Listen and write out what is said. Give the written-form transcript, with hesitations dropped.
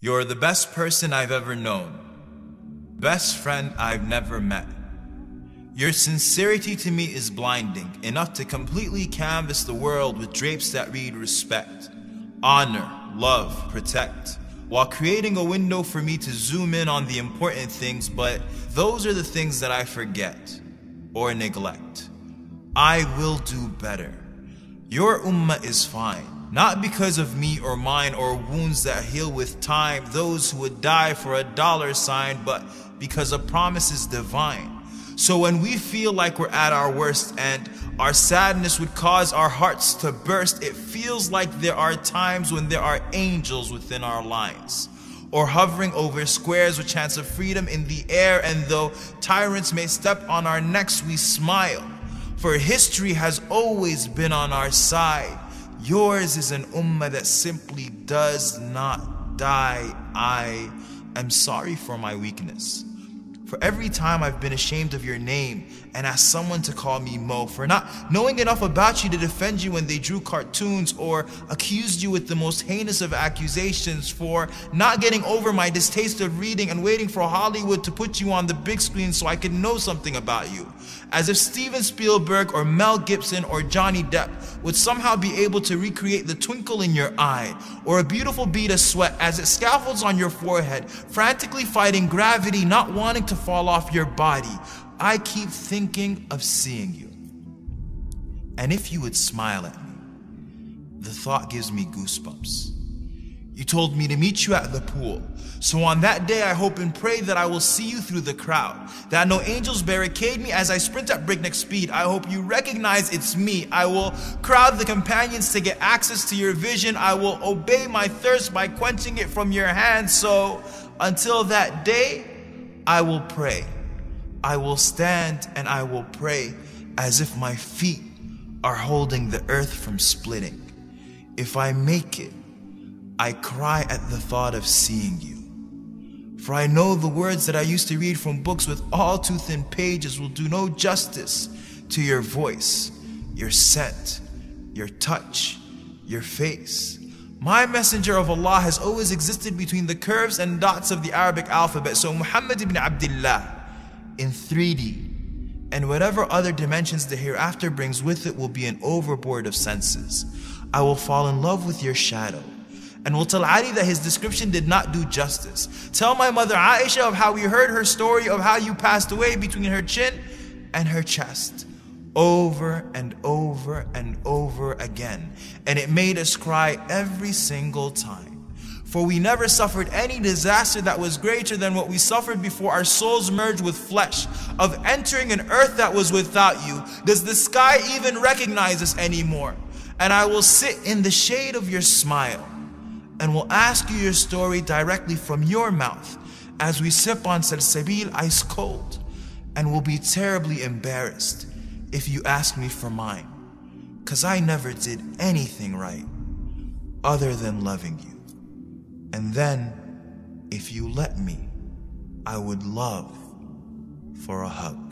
You're the best person I've ever known, best friend I've never met. Your sincerity to me is blinding, enough to completely canvas the world with drapes that read respect, honor, love, protect, while creating a window for me to zoom in on the important things, but those are the things that I forget or neglect. I will do better. Your ummah is fine, not because of me or mine or wounds that heal with time, those who would die for a dollar sign, but because a promise is divine. So when we feel like we're at our worst and our sadness would cause our hearts to burst, it feels like there are times when there are angels within our lines, or hovering over squares with chance of freedom in the air, and though tyrants may step on our necks, we smile, for history has always been on our side. Yours is an ummah that simply does not die. I am sorry for my weakness, for every time I've been ashamed of your name and asked someone to call me Mo, for not knowing enough about you to defend you when they drew cartoons or accused you with the most heinous of accusations, for not getting over my distaste of reading and waiting for Hollywood to put you on the big screen so I could know something about you. As if Steven Spielberg or Mel Gibson or Johnny Depp would somehow be able to recreate the twinkle in your eye or a beautiful bead of sweat as it scaffolds on your forehead, frantically fighting gravity, not wanting to fall off your body. I keep thinking of seeing you. And if you would smile at me, the thought gives me goosebumps. You told me to meet you at the pool. So on that day, I hope and pray that I will see you through the crowd, that no angels barricade me as I sprint at breakneck speed. I hope you recognize it's me. I will crowd the companions to get access to your vision. I will obey my thirst by quenching it from your hand. So until that day, I will pray. I will stand and I will pray as if my feet are holding the earth from splitting. If I make it, I cry at the thought of seeing you. For I know the words that I used to read from books with all too thin pages will do no justice to your voice, your scent, your touch, your face. My messenger of Allah has always existed between the curves and dots of the Arabic alphabet. So Muhammad ibn Abdullah in 3D and whatever other dimensions the hereafter brings with it will be an overboard of senses. I will fall in love with your shadow and will tell Ali that his description did not do justice. Tell my mother Aisha of how we heard her story of how you passed away between her chin and her chest, over and over and over again. And it made us cry every single time. For we never suffered any disaster that was greater than what we suffered before our souls merged with flesh, of entering an earth that was without you. Does the sky even recognize us anymore? And I will sit in the shade of your smile and will ask you your story directly from your mouth as we sip on salsabil ice cold, and will be terribly embarrassed if you ask me for mine, 'cause I never did anything right other than loving you. And then, if you let me, I would love for a hug.